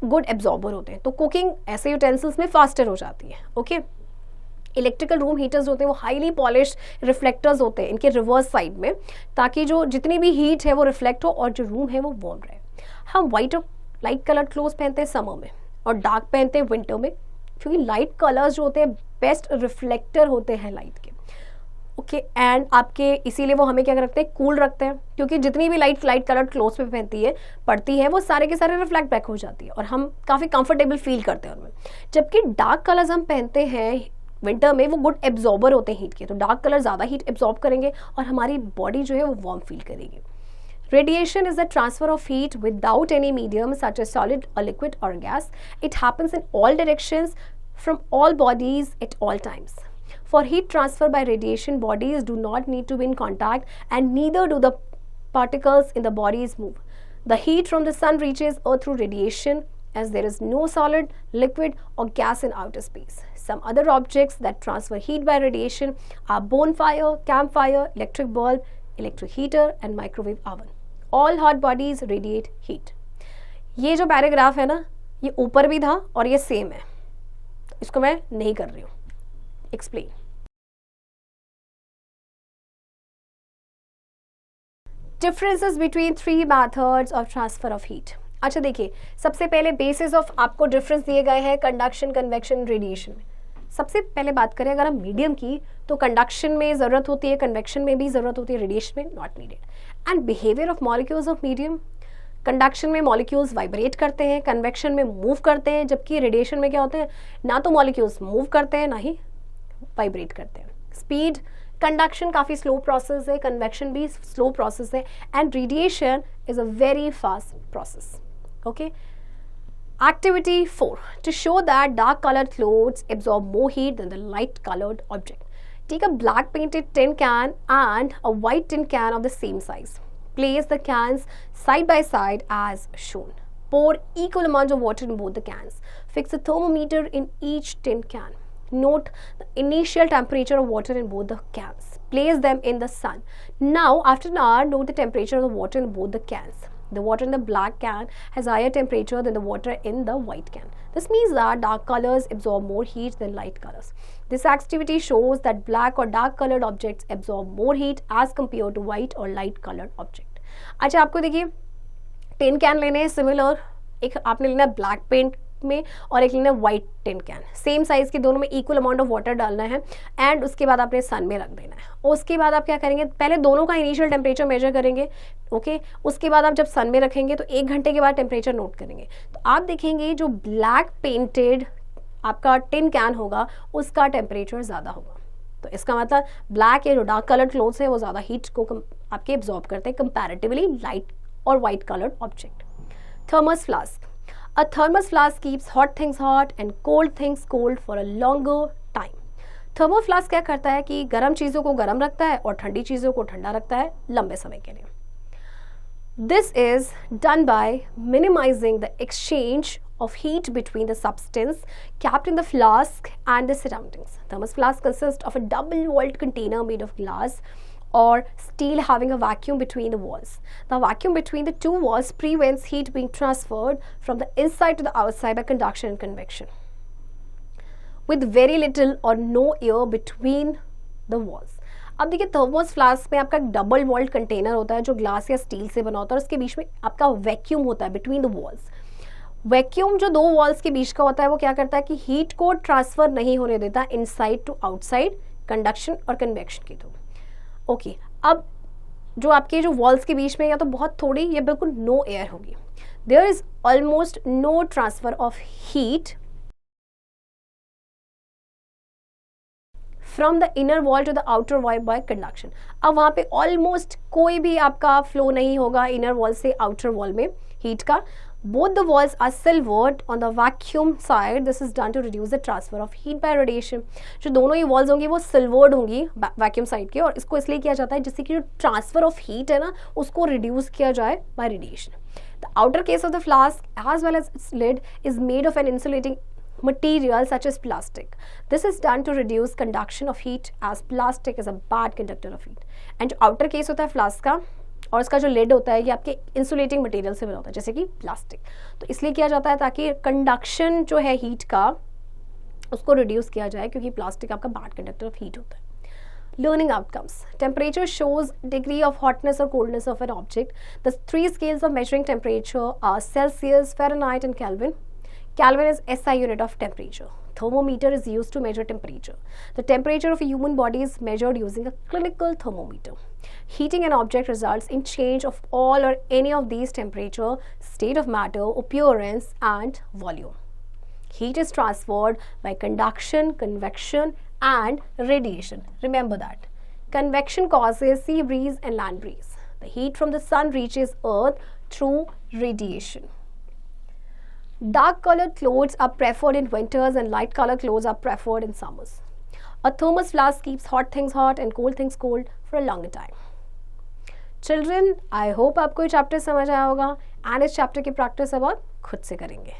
Speaker 1: गुड एब्जॉर्बर होते हैं. तो कुकिंग ऐसे यूटेंसिल्स में फास्टर हो जाती है, ओके. इलेक्ट्रिकल रूम हीटर्स होते हैं वो हाईली पॉलिश्ड रिफ्लेक्टर्स होते हैं इनके रिवर्स साइड में, ताकि जो जितनी भी हीट है वो रिफ्लेक्ट हो और जो रूम है वो वार्म रहे. हम वाइट और लाइट कलर क्लोथ पहनते हैं समर में और डार्क पहनते हैं विंटर में, क्योंकि लाइट कलर्स जो होते हैं बेस्ट रिफ्लेक्टर होते हैं लाइट के, ओके. एंड आपके इसीलिए वो हमें क्या रखते हैं, कूल रखते हैं, क्योंकि जितनी भी लाइट कलर्ड क्लोथ्स पे पड़ती है वो सारे के सारे रिफ्लेक्ट बैक हो जाती है और हम काफ़ी कंफर्टेबल फील करते हैं उनमें. जबकि डार्क कलर्स हम पहनते हैं विंटर में वो गुड एब्जॉर्बर होते हैं हीट के, तो डार्क कलर ज़्यादा हीट एब्जॉर्ब करेंगे और हमारी बॉडी जो है वो वार्म फील करेगी. Radiation is the transfer of heat without any medium such as solid or liquid or gas. It happens in all directions from all bodies at all times. For heat transfer by radiation, bodies do not need to be in contact and neither do the particles in the bodies move. The heat from the sun reaches Earth through radiation as there is no solid, liquid or gas in outer space. Some other objects that transfer heat by radiation are bonfire, campfire, electric bulb, electric heater and microwave oven. All hot bodies radiate heat. ये जो paragraph है ना, ये ऊपर भी था और ये सेम है, इसको मैं नहीं कर रही हूँ explain. Differences between 3 methods of transfer of heat. अच्छा देखिए, सबसे पहले बेसिस ऑफ आपको डिफरेंस दिए गए हैं कंडक्शन, कन्वेक्शन, रेडिएशन में. सबसे पहले बात करें अगर हम मीडियम की, तो कंडक्शन में ज़रूरत होती है, कन्वेक्शन में भी ज़रूरत होती है, रेडिएशन में not needed. And behaviour of molecules of medium, conduction में मॉलिक्यूल्स वाइब्रेट करते हैं, कन्वेक्शन में मूव करते हैं, जबकि रेडिएशन में क्या होते हैं, ना तो मॉलिक्यूल्स मूव करते हैं ना ही वाइब्रेट करते हैं. स्पीड, कंडक्शन काफ़ी स्लो प्रोसेस है, कन्वेक्शन भी स्लो प्रोसेस है, and radiation is a very fast process. Okay. Activity 4. To show that dark colored clothes absorb more heat than the light colored object. Take a black painted tin can and a white tin can of the same size. Place the cans side by side as shown. Pour equal amounts of water in both the cans. Fix a thermometer in each tin can. Note the initial temperature of water in both the cans. Place them in the sun. Now, after an hour, note the temperature of the water in both the cans. The water in the black can has higher temperature than the water in the white can. This means that dark colors absorb more heat than light colors. This activity shows that black or dark colored objects absorb more heat as compared to white or light colored object. अच्छा, आपको देखिए tin can लेने हैं similar, एक आपने लेना है black paint में और एक लेना है white tin can, same size के, दोनों में इक्वल अमाउंट ऑफ वाटर डालना है एंड उसके बाद आपने सन में रख देना है. उसके बाद आप क्या करेंगे, पहले दोनों का इनिशियल टेम्परेचर मेजर करेंगे. ओके. उसके बाद आप जब सन में रखेंगे तो 1 घंटे के बाद टेम्परेचर नोट करेंगे. तो आप देखेंगे जो ब्लैक पेंटेड आपका टिन कैन होगा उसका टेम्परेचर ज़्यादा होगा. तो इसका मतलब ब्लैक या जो डार्क कलर्ड क्लोथ्स है वो ज़्यादा हीट को आपके एब्जॉर्ब करते हैं कंपैरेटिवली लाइट और white coloured object. Thermos flask. A thermos flask keeps hot things hot and cold things cold for a longer time. Thermo flask क्या करता है कि गर्म चीज़ों को गर्म रखता है और ठंडी चीज़ों को ठंडा रखता है लंबे समय के लिए. This is done by minimizing the exchange of heat between the substance kept in the flask and the surroundings. Thermos flask consists of a double-walled container made of glass or steel having a vacuum between the walls. The vacuum between the two walls prevents heat being transferred from the inside to the outside by conduction and convection, with very little or no air between the walls. अब देखिए thermos flask में आपका double walled container होता है जो glass या steel से बना होता है और उसके बीच में आपका वैक्यूम होता है बिटवीन द वॉल्स. वैक्यूम जो 2 वॉल्स के बीच का होता है वो क्या करता है कि हीट को ट्रांसफर नहीं होने देता इनसाइड टू आउटसाइड, कंडक्शन और कन्वेक्शन के थ्रू. ओके. अब जो आपके जो वॉल्स के बीच में या तो बहुत थोड़ी या बिल्कुल नो एयर होगी. There is almost no transfer of heat from the inner wall to the outer wall by conduction. अब वहाँ पे ऑलमोस्ट कोई भी आपका फ्लो नहीं होगा इनर वॉल से आउटर वॉल में हीट का. Both the walls are silvered on the vacuum side. This is done to reduce the transfer of heat by radiation. जो दोनों ही walls होंगी वो silvered होंगी वैक्यूम साइड के और इसको इसलिए किया जाता है जिससे कि जो ट्रांसफर ऑफ हीट है ना उसको रिड्यूस किया जाए by radiation. The outer case of the flask as well as its lid is made of an insulating material such as plastic. This is done to reduce conduction of heat as plastic is a bad conductor of heat. And जो outer case होता है flask का और इसका जो lead होता है ये आपके इंसुलेटिंग मटेरियल से बना होता है जैसे कि प्लास्टिक. तो इसलिए किया जाता है ताकि कंडक्शन जो है हीट का उसको रिड्यूस किया जाए क्योंकि प्लास्टिक आपका बैड कंडक्टर ऑफ हीट होता है. Learning outcomes. Temperature shows degree of hotness or coldness of an object. The 3 scales of measuring temperature are Celsius, Fahrenheit and Kelvin. Kelvin is SI unit of temperature. Thermometer is used to measure temperature. The temperature of a human body is measured using a clinical thermometer. Heating an object results in change of all or any of these temperature, state of matter, appearance and volume. Heat is transferred by conduction, convection and radiation. Remember that. Convection causes sea breeze and land breeze. The heat from the sun reaches earth through radiation. Dark colored clothes are preferred in winters and light colored clothes are preferred in summers. A thermos flask keeps hot things hot and cold things cold for a longer time. Children, I hope आपको ये chapter समझ आया होगा and इस chapter की practice अब आप खुद से करेंगे.